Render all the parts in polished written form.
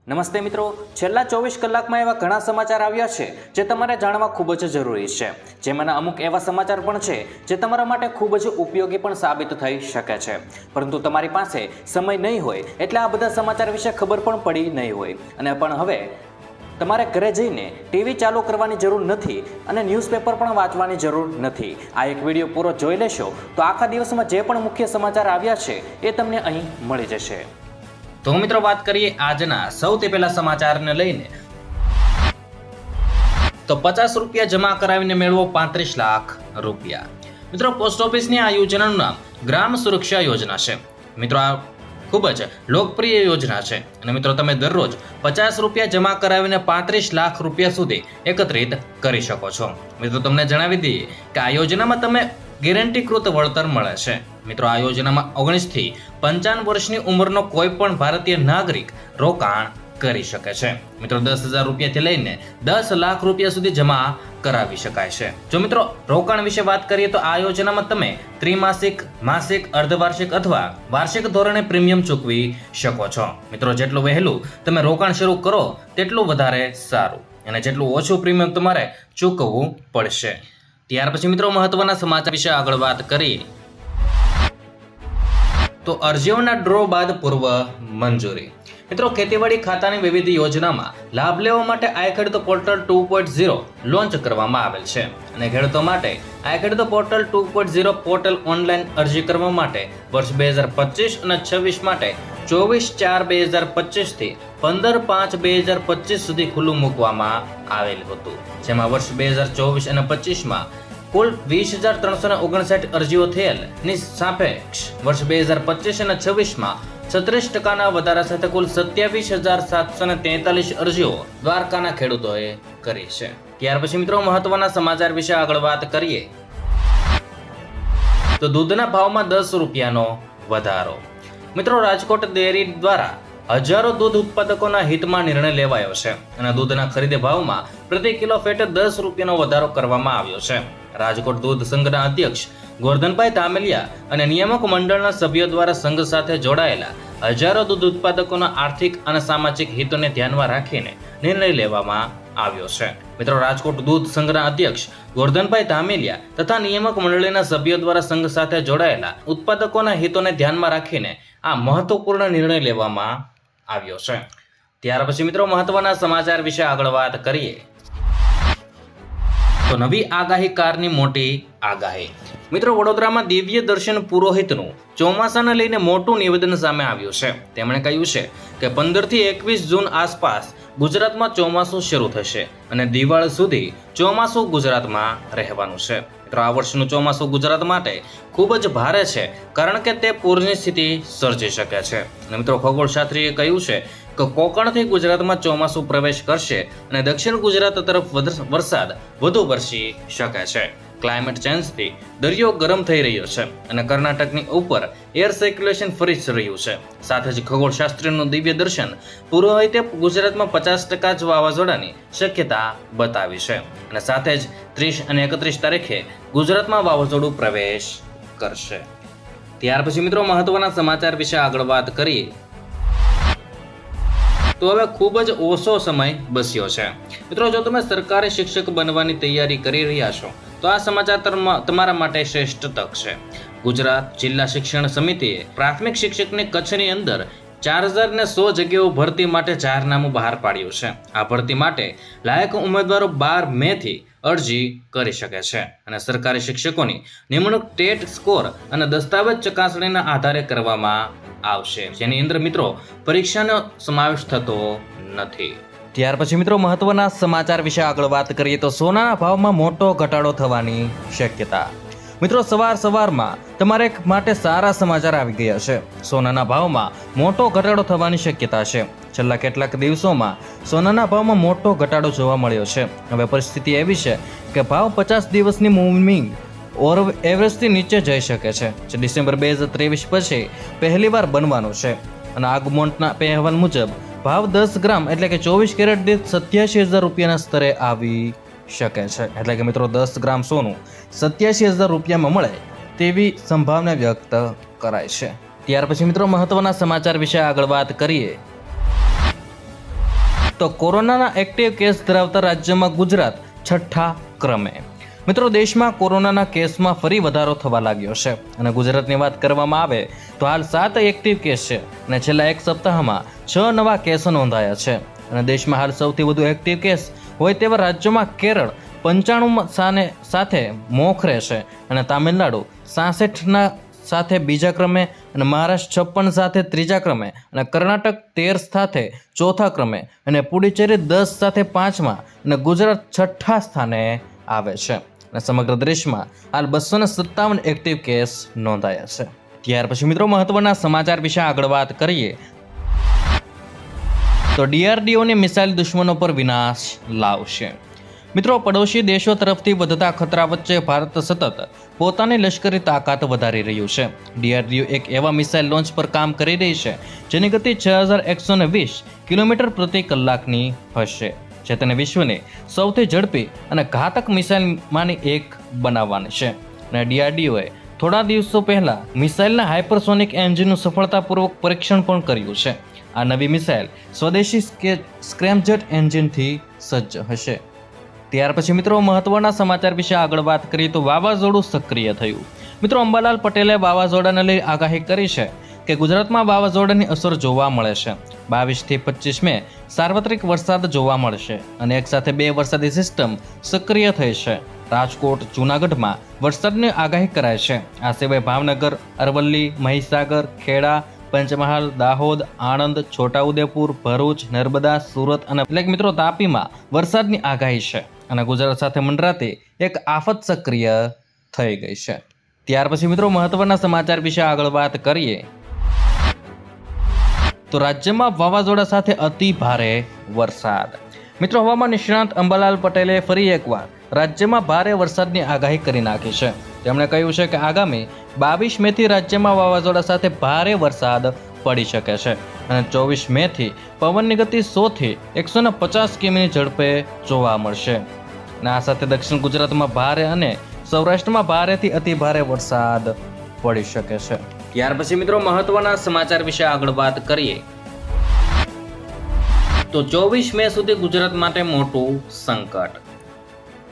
નમસ્તે મિત્રો, છેલ્લા 24 કલાકમાં એવા ઘણા સમાચાર આવ્યા છે જે તમારે જાણવા ખૂબ જ જરૂરી છે। જેમાંના અમુક એવા સમાચાર પણ છે જે તમારા માટે ખૂબ જ ઉપયોગી પણ સાબિત થઈ શકે છે, પરંતુ તમારી પાસે સમય નહીં હોય એટલે આ બધા સમાચાર વિશે ખબર પણ પડી નહીં હોય। અને પણ હવે તમારે ઘરે જઈને ટીવી ચાલુ કરવાની જરૂર નથી અને ન્યૂઝપેપર પણ વાંચવાની જરૂર નથી। આ એક વિડીયો પૂરો જોઈ લેશો તો આખા દિવસમાં જે પણ મુખ્ય સમાચાર આવ્યા છે એ તમને અહીં મળી જશે। તો મિત્રો, વાત કરીએ આજના સૌથી પહેલા સમાચારને લઈને તો 50 રૂપિયા જમા કરાવીને મેળવો 35 લાખ રૂપિયા। મિત્રો, પોસ્ટ ઓફિસની આ યોજનાનું નામ ગ્રામ સુરક્ષા યોજના છે। મિત્રો, આ ખૂબ જ લોકપ્રિય યોજના છે અને મિત્રો તમે દરરોજ 50 રૂપિયા જમા કરાવીને 35 લાખ રૂપિયા સુધી એકત્રિત કરી શકો છો। મિત્રો, તમને જણાવી દઈએ કે આ યોજનામાં તમે ગેરંટીકૃત વળતર મળે છે। મિત્રો, આ યોજનામાં 19 થી 55 વર્ષની ઉંમરનો કોઈ પણ ભારતીય નાગરિક રોકાણ કરી શકે છે। મિત્રો, 10,000 રૂપિયાથી લઈને 10 લાખ રૂપિયા સુધી જમા કરાવી શકાય છે। જો મિત્રો રોકાણ વિશે વાત કરીએ તો આ યોજનામાં તમે ત્રિમાસિક, માસિક, અર્ધવાર્ષિક અથવા વાર્ષિક ધોરણે પ્રીમિયમ ચૂકવી શકો છો। મિત્રો, જેટલું વહેલું તમે રોકાણ શરૂ કરો તેટલું વધારે સારું અને જેટલું ઓછું પ્રીમિયમ તમારે ચૂકવવું પડશે। ત્યાર પછી મિત્રો મહત્વના સમાચાર વિશે આગળ વાત કરીએ તો અરજીઓના ડ્રો બાદ પૂર્વ મંજૂરી। મિત્રો, ખેતીવાડી ખાતાની વિવિધ યોજનામાં લાભ લેવા માટે આઈ ખેડૂત પોર્ટલ 2.0 લોન્ચ કરવામાં આવેલ છે અને ખેડૂતો માટે આઈ ખેડૂત પોર્ટલ 2.0 પોર્ટલ ઓનલાઈન અરજી કરવા માટે વર્ષ 2025 અને 26 માટે 24/4/2025 થી 15/5/2025 સુધી ખુલ્લું મૂકવામાં આવેલ હતું, જેમાં વર્ષ 2024 અને 25માં કુલ 20,359 અરજીઓ થયેલની સાપેક્ષ વર્ષ 2025 અને 26માં 36% વધારા સાથે કુલ 27,743 અરજીઓ દ્વારકાના ખેડૂતોએ કરી છે। ત્યાર પછી મિત્રો મહત્વના સમાચાર વિશે આગળ વાત કરીએ તો દૂધના ભાવમાં 10 રૂપિયાનો વધારો। મિત્રો, રાજકોટ ડેરી દ્વારા હજારો દૂધ ઉત્પાદકોના હિતમાં નિર્ણય લેવાયો છે અને દૂધના ખરીદ ભાવમાં પ્રતિ કિલો ફેટ 10 રૂપિયાનો વધારો કરવામાં આવ્યો છે। રાજકોટ દૂધ સંઘના અધ્યક્ષ ગોરધનભાઈ ધામેલિયા અને નિયામક મંડળના સભ્યો દ્વારા સંઘ સાથે જોડાયેલા હજારો દૂધ ઉત્પાદકોના આર્થિક અને સામાજિક હિતોને ધ્યાનમાં રાખીને નિર્ણય લેવામાં આવ્યો છે। મિત્રો, રાજકોટ દૂધ સંઘના અધ્યક્ષ ગોરધનભાઈ ધામેલિયા તથા નિયામક મંડળીના સભ્યો દ્વારા સંઘ સાથે જોડાયેલા ઉત્પાદકોના હિતોને ધ્યાનમાં રાખીને આ મહત્વપૂર્ણ નિર્ણય લેવામાં આવ્યો છે। ત્યાર પછી મિત્રો મહત્વના સમાચાર વિશે આગળ વાત કરીએ તો નવી આગાહી કારની મોટી આગાહી। મિત્રો, વડોદરામાં દિવ્ય દર્શન પુરોહિતનું ચોમાસાને લઈને મોટું નિવેદન સામે આવ્યું છે। તેમણે કહ્યું છે કે 15 થી 21 જૂન આસપાસ ગુજરાતમાં ચોમાસું શરૂ થશે અને દિવાળી સુધી ચોમાસું ગુજરાતમાં રહેવાનું છે। મિત્રો, આ વર્ષનું ચોમાસું ગુજરાત માટે ખૂબ જ ભારે છે કારણ કે તે પૂરની સ્થિતિ સર્જી શકે છે અને મિત્રો ખગોળશાસ્ત્રીએ કહ્યું છે કે કોકણથી ગુજરાતમાં ચોમાસું પ્રવેશ કરશે અને દક્ષિણ ગુજરાત તરફ વરસાદ વધુ વરસી શકે છે। ક્લાઇમેટ ચેન્જથી દરિયો ગરમ થઈ રહ્યો છે અને કર્ણાટકની ઉપર એર સર્ક્યુલેશન ફરી રહ્યું છે। સાથે જ ખગોળશાસ્ત્રીનું દિવ્ય દર્શન પુરોહિતે ગુજરાતમાં 50% જ વાવાઝોડાની શક્યતા બતાવી છે અને સાથે જ 30 અને 31 તારીખે ગુજરાતમાં વાવાઝોડું પ્રવેશ કરશે। ત્યાર પછી મિત્રો મહત્વના સમાચાર વિશે આગળ વાત કરીએ તો હવે ખૂબ જ ઓછો સમય બચ્યો છે। મિત્રો, જો તમે સરકારી શિક્ષક બનવાની તૈયારી કરી રહ્યા છો તો આ સમાચાર તમારા માટે શ્રેષ્ઠ તક છે। ગુજરાત જિલ્લા શિક્ષણ સમિતિએ પ્રાથમિક શિક્ષકની કચ્છની અંદર 4,100 જગ્યાઓ ભરતી માટે જાહેરનામું બહાર પાડ્યું છે। આ ભરતી માટે લાયક ઉમેદવારો 12 મે થી અરજી કરી શકે છે અને સરકારી શિક્ષકોની નિમણૂક ટેટ સ્કોર અને દસ્તાવેજ ચકાસણીના આધારે કરવામાં આવશે, જેની અંદર મિત્રો પરીક્ષાનો સમાવેશ થતો નથી। ત્યાર પછી મિત્રો મહત્વના સમાચાર વિશે આગળ વાત કરીએ તો સોનાના ભાવમાં મોટો ઘટાડો થવાની શક્યતા। મિત્રો, સવારમાં તમારે માટે સારા સમાચાર આવી ગયા છે। સોનાના ભાવમાં મોટો ઘટાડો થવાની શક્યતા છે। છેલ્લા કેટલાક દિવસોમાં સોનાના ભાવમાં મોટો ઘટાડો જોવા મળ્યો છે। હવે પરિસ્થિતિ એવી છે કે ભાવ 50 દિવસની મૂવિંગ એવરેજથી નીચે જઈ શકે છે, જે ડિસેમ્બર 2023 પછી પહેલીવાર બનવાનું છે અને આગમોન્ટના અહેવાલ મુજબ ભાવ 10 ગ્રામ એટલે કે 24 કેરેટ દીઠ 87,000 રૂપિયાના સ્તરે આવી શકે છે। એટલે કે મિત્રો 10 ગ્રામ સોનું 87,000 રૂપિયામાં મળે તેવી સંભાવના વ્યક્ત કરાય છે। ત્યાર પછી મિત્રો મહત્વના સમાચાર વિશે આગળ વાત કરીએ તો કોરોનાના એક્ટિવ કેસ ધરાવતા રાજ્યમાં ગુજરાત છઠ્ઠા ક્રમે. મિત્રો, દેશમાં કોરોનાના કેસમાં ફરી વધારો થવા લાગ્યો છે અને ગુજરાતની વાત કરવામાં આવે તો હાલ 7 એક્ટિવ કેસ છે અને છેલ્લા એક સપ્તાહમાં 6 નવા કેસ નોંધાયા છે. અને દેશમાં હાલ સૌથી વધુ એક્ટિવ કેસ હોય તેવા રાજ્યોમાં કેરળ 95 સાથે મોખરે છે અને તામિલનાડુ 66 સાથે બીજા ક્રમે અને મહારાષ્ટ્ર 56 સાથે ત્રીજા ક્રમે અને કર્ણાટક 13 સાથે ચોથા ક્રમે અને પુડુચેરી 10 સાથે પાંચમા અને ગુજરાત છઠ્ઠા સ્થાને આવે છે. અને સમગ્ર દેશમાં હાલ 257 એક્ટિવ કેસ નોંધાયા છે. ત્યાર પછી મિત્રો મહત્વના સમાચાર વિશે આગળ વાત કરીએ તો DRDOની મિસાઇલ દુશ્મનો પર વિનાશ લાવશે. મિત્રો, પડોશી દેશો તરફથી વધતા ખતરા વચ્ચે ભારત સતત પોતાની લશ્કરી તાકાત વધારી રહ્યું છે. DRDO એક એવા મિસાઇલ લોન્ચ પર કામ કરી રહી છે જેની ગતિ 6120 કિલોમીટર પ્રતિ કલાકની હશે, જે તેને વિશ્વની સૌથી ઝડપી અને ઘાતક મિસાઇલમાંની એક બનાવવાની છે. અને DRDOએ થોડા દિવસો પહેલા મિસાઇલના હાઇપરસોનિક એન્જિનનું સફળતાપૂર્વક પરીક્ષણ પણ કર્યું છે. આ નવી મિસાઇલ સ્વદેશી સ્ક્રેમજેટ એન્જિનથી સજ્જ હશે. ત્યાર પછી મિત્રો મહત્વના સમાચાર વિશે આગળ વાત કરીએ તો વાવાઝોડું સક્રિય થયું. મિત્રો, અંબાલાલ પટેલે વાવાઝોડાને લઈ આગાહી કરી છે કે ગુજરાતમાં વાવાઝોડાની અસર જોવા મળે છે. 22 થી 25 મે સાર્વત્રિક વરસાદ જોવા મળશે અને એકસાથે 2 વરસાદી સિસ્ટમ સક્રિય થઈ છે. રાજકોટ, જૂનાગઢમાં વરસાદની આગાહી કરાય છે. આ સિવાય ભાવનગર, અરવલ્લી, મહીસાગર, ખેડા, પંચમહાલ, દાહોદ, આણંદ, છોટાઉદેપુર, ભરૂચ, નર્મદા, સુરત અને મિત્રો તાપીમાં વરસાદની આગાહી છે અને ગુજરાત સાથે મંડરાતી એક આફત સક્રિય થઈ ગઈ છે. ત્યાર પછી મિત્રો મહત્વના સમાચાર વિશે આગળ વાત કરીએ તો રાજ્યમાં વાવાઝોડા સાથે અતિ ભારે વરસાદ. મિત્રો, હવામાન નિષ્ણાંત અંબાલાલ પટેલે ફરી એકવાર રાજ્યમાં ભારે વરસાદની આગાહી કરી નાખી છે. તેમણે કહ્યું છે કે આગામી 22 મેથી રાજ્યમાં વાવાઝોડા સાથે ભારે વરસાદ પડી શકે છે અને 24 મેથી પવનની ગતિ 100 થી 150 કિમીની ઝડપે જોવા મળશે. અને આ સાથે દક્ષિણ ગુજરાતમાં ભારે અને સૌરાષ્ટ્રમાં ભારેથી અતિ ભારે વરસાદ પડી શકે છે. ત્યાર પછી મિત્રો મહત્વના સમાચાર વિશે આગળ વાત કરીએ તો 24 મે સુધી ગુજરાત માટે મોટું સંકટ.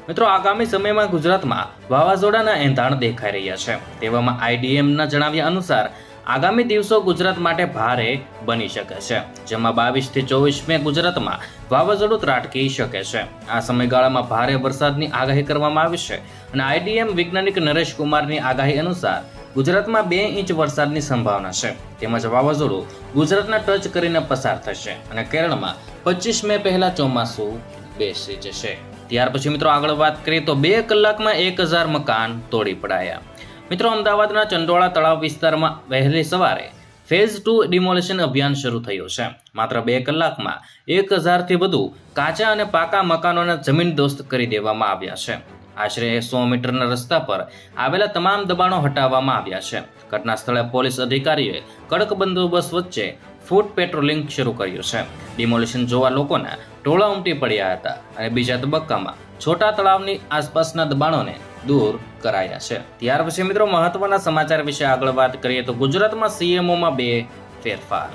મિત્રો, આગામી સમયમાં ગુજરાતમાં વાવાઝોડાના એંધાણ દેખાઈ રહ્યા છે. તેવામાં IDMના જણાવ્યા અનુસાર આગામી દિવસો ગુજરાત માટે ભારે બની શકે છે, જેમાં 22 થી 24 મે ગુજરાતમાં વાવાઝોડું ત્રાટકી શકે છે. આ સમયગાળામાં ભારે વરસાદની આગાહી કરવામાં આવી છે અને IDM વૈજ્ઞાનિક નરેશ કુમારની આગાહી અનુસાર ગુજરાતમાં 2 ઇંચ વરસાદની સંભાવના છે. તેમજ વાવાઝોડું ગુજરાતના ટચ કરીને પસાર થશે અને કેરળમાં 25 મે પહેલા ચોમાસું બેસી જશે. ત્યાર પછી મિત્રો આગળ વાત કરીએ તો 2 કલાકમાં 1000 મકાન તોડી પડાયા. મિત્રો, અમદાવાદના ચંડોળા તળાવ વિસ્તારમાં વહેલી સવારે ફેઝ 2 ડિમોલિશન અભિયાન શરૂ થયું છે. માત્ર 2 કલાકમાં 1000થી વધુ કાચા અને પાકા મકાનોને જમીનદોસ્ત કરી દેવામાં આવ્યા છે. આશરે 100 મીટરના રસ્તા પર આવેલા તમામ દબાણો હટાવવામાં આવ્યા છે. ઘટના સ્થળે પોલીસ અધિકારીઓએ કડક બંદોબસ્ત વચ્ચે ફૂટ પેટ્રોલિંગ શરૂ કર્યું છે. ડિમોલિશન જોવા લોકોના ટોળા ઉમટી પડ્યા હતા અને બીજા તબક્કામાં છોટા તળાવની આસપાસના દબાણોને દૂર કરાયા છે. ત્યાર પછી મિત્રો મહત્વના સમાચાર વિશે આગળ વાત કરીએ તો ગુજરાતમાં CMOમાં 2 ફેરફાર.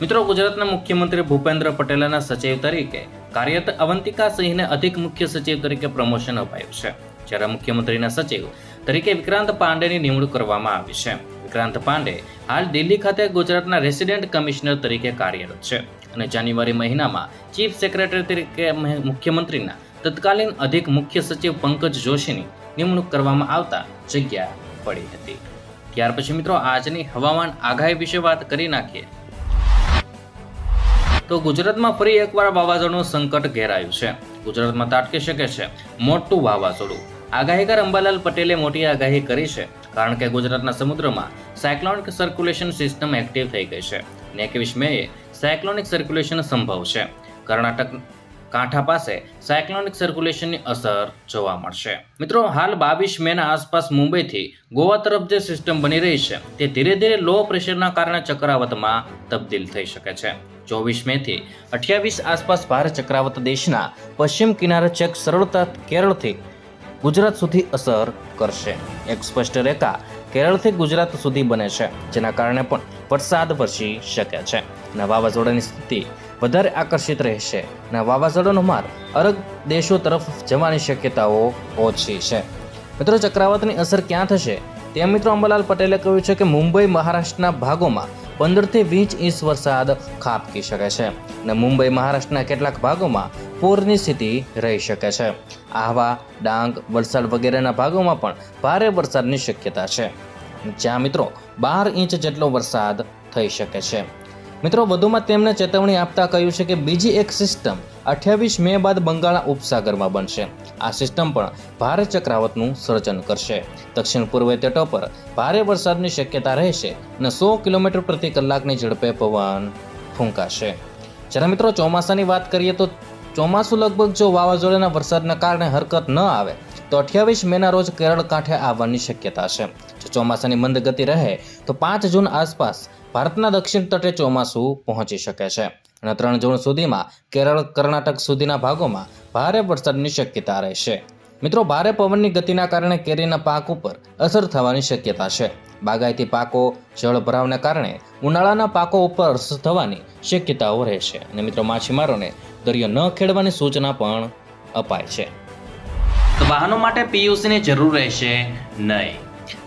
મિત્રો, ગુજરાતના મુખ્યમંત્રી ભૂપેન્દ્ર પટેલના સચિવ તરીકે કાર્યરત અવંતિકા સિંહને અધિક મુખ્ય સચિવ તરીકે પ્રમોશન અપાયું છે, જ્યારે મુખ્યમંત્રીના સચિવ તરીકે વિક્રાંત પાંડેની નિમણૂક કરવામાં આવી છે. વિક્રાંત પાંડે હાલ દિલ્હી ખાતે ગુજરાતના રેસિડેન્ટ કમિશનર તરીકે કાર્યરત છે અને જાન્યુઆરી મહિનામાં ચીફ સેક્રેટરી તરીકે મુખ્યમંત્રીના તત્કાલીન અધિક મુખ્ય સચિવ પંકજ જોશીની નિમણૂક કરવામાં આવતા જગ્યા પડી હતી. ત્યાર પછી મિત્રો આજની હવામાન આગાહી વિશે વાત કરી નાખીએ તો ગુજરાતમાં ફરી એકવાર વાવાઝોડું સંકટ ઘેરાયું છે. ગુજરાતમાં ત્રાટકી શકે છે મોટું વાવાઝોડું. આગાહીકાર અંબાલાલ પટેલે મોટી આગાહી કરી છે કારણ કે ગુજરાતના સમુદ્રમાં સાયક્લોનિક સર્ક્યુલેશન સિસ્ટમ એક્ટિવ થઈ ગઈ છે અને 21 મેએ સાયક્લોનિક સર્ક્યુલેશન સંભવ છે. કર્ણાટક કાંઠા પાસે સાયક્લોનિક સર્ક્યુલેશનની અસર જોવા મળશે. મિત્રો, હાલ 22 મેના આસપાસ મુંબઈથી ગોવા તરફ જે સિસ્ટમ બની રહી છે તે ધીરે ધીરે લો પ્રેશરના કારણે ચક્રાવાતમાં તબદીલ થઈ શકે છે. 24 મેથી 28 આસપાસ ભારે ચક્રાવાત દેશના પશ્ચિમ કિનારે છેક સરળતા કેરળથી ગુજરાત સુધી અસર કરશે. એક સ્પષ્ટ રેખા કેરળથી ગુજરાત સુધી બને છે, જેના કારણે પણ વરસાદ વરસી શકે છે અને વાવાઝોડાની સ્થિતિ વધારે આકર્ષિત રહેશે અને વાવાઝોડાનો માર અરબ દેશો તરફ જવાની શક્યતાઓ ઓછી છે. મિત્રો, ચક્રવાતની અસર ક્યાં થશે તેમ મિત્રો અંબાલાલ પટેલે કહ્યું છે કે મુંબઈ મહારાષ્ટ્રના ભાગોમાં 15 થી 20 ઇંચ વરસાદ ખાબકી શકે છે અને મુંબઈ મહારાષ્ટ્રના કેટલાક ભાગોમાં પૂરની સ્થિતિ રહી શકે છે. આહવા, ડાંગ, વલસાડ વગેરેના ભાગોમાં પણ ભારે વરસાદની શક્યતા છે, જ્યાં મિત્રો 12 ઇંચ જેટલો વરસાદ થઈ શકે છે. મિત્રો, વધુમાં તેમણે ચેતવણી આપતા કહ્યું છે કે બીજી એક સિસ્ટમ 28 મે બાદ બંગાળના ઉપસાગરમાં બનશે. આ સિસ્ટમ પણ ભારે ચક્રવાતનું સર્જન કરશે. દક્ષિણ પૂર્વ તટો પર ભારે વરસાદની શક્યતા રહેશે અને 100 કિલોમીટર પ્રતિ કલાકની ઝડપે પવન ફૂંકાશે. જ્યારે મિત્રો ચોમાસાની વાત કરીએ તો ચોમાસું લગભગ જો વાવાઝોડાના વરસાદના કારણે હરકત ન આવે તો 28 મેના રોજ કેરળ કાંઠે આવવાની શક્યતા છે. જો ચોમાસાની મંદ ગતિ રહે તો 5 જૂન આસપાસ ભારતના દક્ષિણ તટે ચોમાસું પહોંચી શકે છે અને 3 જૂન સુધીમાં કેરળ, કર્ણાટક સુધીના ભાગોમાં ભારે વરસાદની શક્યતા રહેશે. મિત્રો, ભારે પવનની ગતિના કારણે કેરીના પાક ઉપર અસર થવાની શક્યતા છે. બાગાયતી પાકો, જળ ભરાવને કારણે ઉનાળાના પાકો ઉપર અસર થવાની શક્યતાઓ રહેશે અને મિત્રો માછીમારોને દરિયો ન ખેડવાની સૂચના પણ અપાય છે. તો વાહનો માટે પીયુસીની જરૂર રહેશે નહીં.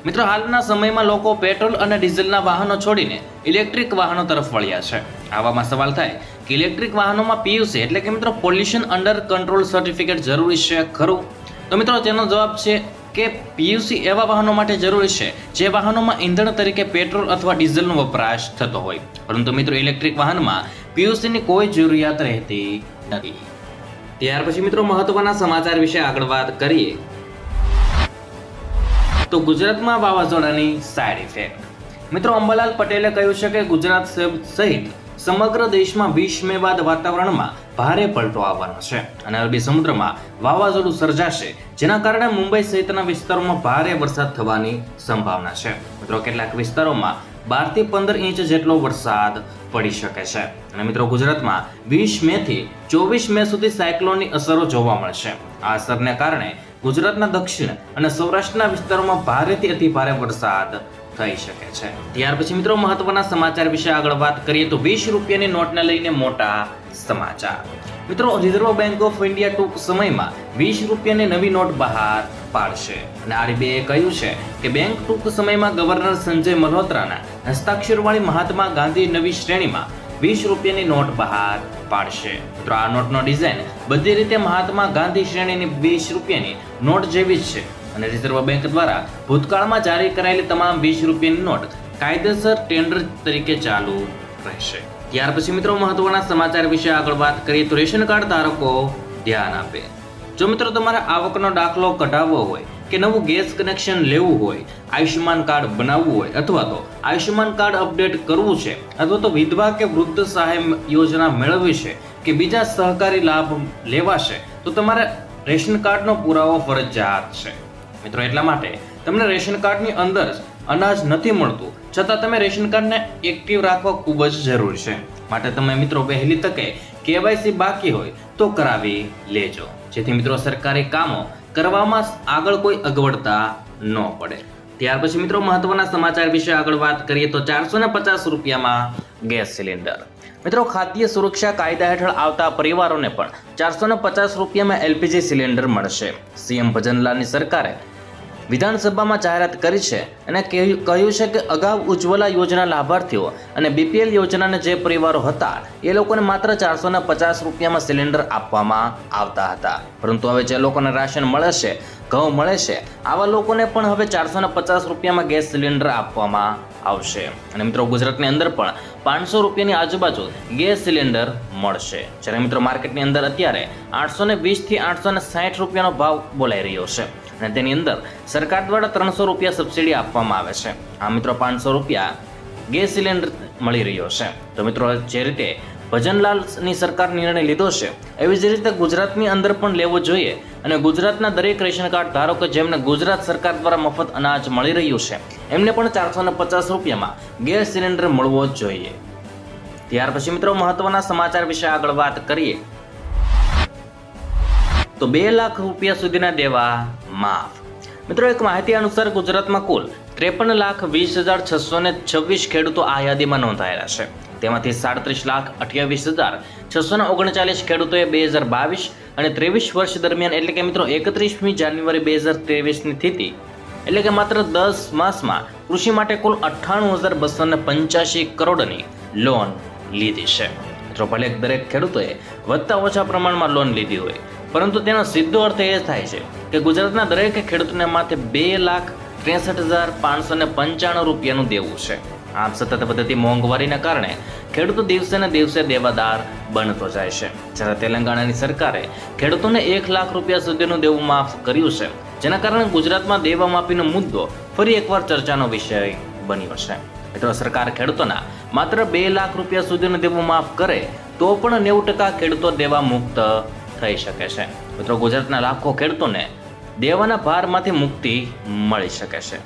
મિત્રો, હાલના સમયમાં લોકો પેટ્રોલ અને ડીઝલના વાહનો છોડીને ઇલેક્ટ્રિક વાહનો તરફ વળ્યા છે. આવામાં સવાલ થાય કે ઇલેક્ટ્રિક વાહનોમાં પીયુસી એટલે કે મિત્રો પોલ્યુશન અંડર કંટ્રોલ સર્ટિફિકેટ જરૂરી છે ખરું? તો મિત્રો તેનો જવાબ છે કે પીયુસી એવા વાહનો માટે જરૂરી છે જે વાહનોમાં ઈંધણ તરીકે પેટ્રોલ અથવા ડીઝલનો વપરાશ થતો હોય, પરંતુ મિત્રો ઇલેક્ટ્રિક વાહનમાં પીયુસીની કોઈ જરૂરિયાત રહેતી નથી. ત્યાર પછી મિત્રો મહત્વના સમાચાર વિશે આગળ વાત કરીએ તો ગુજરાતમાં વાવાઝોડાની સાઇડ ઇફેક્ટ. મિત્રો, અંબાલાલ પટેલે કહ્યું છે કે ગુજરાત સહિત સમગ્ર દેશમાં 20 મે બાદ વાતાવરણમાં ભારે પલટો આવવાનો છે અને અરબી સમુદ્રમાં વાવાઝોડું સર્જાશે, જેના કારણે મુંબઈ સહિતના વિસ્તારોમાં ભારે વરસાદ થવાની સંભાવના છે. મિત્રો, કેટલાક વિસ્તારોમાં 12 થી 15 ઇંચ જેટલો વરસાદ પડી શકે છે અને મિત્રો ગુજરાતમાં 20 મે થી 24 મે સુધી સાયક્લોનની અસરો જોવા મળશે. આ અસરને કારણે ગુજરાતના દક્ષિણ અને સૌરાષ્ટ્રના વિસ્તારોમાં ભારેથી અતિ ભારે વરસાદ થઈ શકે છે. ત્યાર પછી મિત્રો મહત્વના સમાચાર વિશે આગળ વાત કરીએ તો 20 રૂપિયાની નોટને લઈને મોટા સમાચાર. મિત્રો, રિઝર્વ બેંક ઓફ ઇન્ડિયા ટૂંક સમયમાં 20 રૂપિયાની નવી નોટ બહાર પાડશે અને આરબીઆઈએ કહ્યું છે કે બેંક ટૂંક સમયમાં ગવર્નર સંજય મલ્હોત્રાના હસ્તાક્ષરવાળી મહાત્મા ગાંધી નવી શ્રેણીમાં 20 રૂપિયાની નોટ બહાર પાડશે. મિત્રો, આ નોટનો ડિઝાઇન બધી રીતે મહાત્મા ગાંધી શ્રેણીની 20 રૂપિયાની નોટ જેવી જ છે અને રિઝર્વ બેંક દ્વારા ભૂતકાળમાં જારી કરાયેલી તમામ 20 રૂપિયાની નોટ કાયદેસર ટેન્ડર તરીકે ચાલુ રહેશે. ત્યાર પછી મિત્રો મહત્વના સમાચાર વિશે આગળ વાત કરીએ તો રેશન કાર્ડ ધારકો ધ્યાન આપે. જો મિત્રો તમારે આવકનો દાખલો કઢાવવો હોય કે નવું ગેસ કનેક્શન લેવું હોય, આયુષ્યમાન કાર્ડ બનાવવું હોય અથવા તો આયુષ્યમાન કાર્ડ અપડેટ કરવું છે અથવા તો વિધવા કે વૃદ્ધ સહાય યોજના મેળવવી છે કે બીજા સહકારી લાભ લેવા છે તો તમારે રેશન કાર્ડનો પુરાવો ફરજિયાત છે. મિત્રો, એટલા માટે તમને રેશન કાર્ડની અંદર અનાજ નથી મળતું છતાં તમે રેશન કાર્ડને એક્ટિવ રાખવા ખૂબ જ જરૂરી છે. માટે તમે મિત્રો વહેલી તકે કેવાયસી બાકી હોય તો કરાવી લેજો, જેથી મિત્રો સરકારી કામો કરવામાં આગળ કોઈ અગવડતા ન પડે. ત્યાર પછી મિત્રો મહત્વના સમાચાર વિશે આગળ વાત કરીએ તો 450 રૂપિયામાં ગેસ સિલિન્ડર. મિત્રો, ખાદ્ય સુરક્ષા કાયદા હેઠળ આવતા પરિવારોને પણ 450 રૂપિયામાં એલપીજી સિલિન્ડર મળશે. સીએમ ભજનલાલની સરકારે વિધાનસભામાં જાહેરાત કરી છે અને કહ્યું છે કે અગાઉ ઉજ્જવલા યોજના લાભાર્થીઓ અને બીપીએલ યોજનાના જે પરિવારો હતા એ લોકોને માત્ર 450 રૂપિયામાં સિલિન્ડર આપવામાં આવતા હતા, પરંતુ હવે જે લોકોને રાશન મળે છે, ઘઉં મળે છે, આવા લોકોને પણ હવે 450 રૂપિયામાં ગેસ સિલિન્ડર આપવામાં આવશે. અને મિત્રો ગુજરાતની અંદર પણ 500 રૂપિયાની આજુબાજુ ગેસ સિલિન્ડર મળશે, જ્યારે મિત્રો માર્કેટની અંદર અત્યારે 820 થી 860 રૂપિયાનો ભાવ બોલાઈ રહ્યો છે અને તેની અંદર સરકાર દ્વારા 300 રૂપિયા સબસિડી આપવામાં આવે છે. આ મિત્રો 500 રૂપિયા ગેસ સિલિન્ડર મળી રહ્યો છે. તો મિત્રો જે રીતે ભજનલાલની સરકાર નિર્ણય લીધો છે એવી જ રીતે ગુજરાતની અંદર પણ લેવો જોઈએ અને ગુજરાતના દરેક રેશન કાર્ડ ધારકો જેમને ગુજરાત સરકાર દ્વારા મફત અનાજ મળી રહ્યું છે એમને પણ 450 રૂપિયામાં ગેસ સિલિન્ડર મળવો જ જોઈએ. ત્યાર પછી મિત્રો મહત્વના સમાચાર વિશે આગળ વાત કરીએ તો 2 લાખ રૂપિયા સુધીના દેવા માફ. મિત્રો, એક માહિતી અનુસાર ગુજરાતમાં કુલ 53,20,626 ખેડૂતો આ યાદીમાં નોંધાયેલા છે. તેમાંથી 37,28,639 ખેડૂતોએ 2022 અને 23 વર્ષ દરમિયાન એટલે કે મિત્રો 31મી જાન્યુઆરી 2023ની સ્થિતિ એટલે કે માત્ર 10 માસમાં કૃષિ માટે કુલ 98,285 કરોડની લોન લીધી છે. મિત્રો ભલે દરેક ખેડૂતોએ વધતા ઓછા પ્રમાણમાં લોન લીધી હોય, પરંતુ તેનો સીધો અર્થ એ થાય છે કે ગુજરાતના દરેક ખેડૂતોને માથે 2,63,595 રૂપિયાનું દેવું છે. આમ સતત વધતી મોંઘવારીના કારણે ખેડૂતો દિવસે ને દિવસે દેવાદાર બનતો જાય છે. જ્યારે તેલંગાણાની સરકારે ખેડૂતોને 1 લાખ રૂપિયા સુધીનું દેવું માફ કર્યું છે, જેના કારણે ગુજરાતમાં દેવા માફીનો મુદ્દો ફરી એકવાર ચર્ચાનો વિષય બન્યો છે. મિત્રો સરકાર ખેડૂતોના માત્ર 2 લાખ રૂપિયા સુધીનું દેવું માફ કરે તો પણ 90% ખેડૂતો દેવા મુક્ત થઈ શકે છે. મિત્રો ગુજરાતના લાખો ખેડૂતોને દેવાના ભારમાંથી મુક્તિ મળી શકે છે.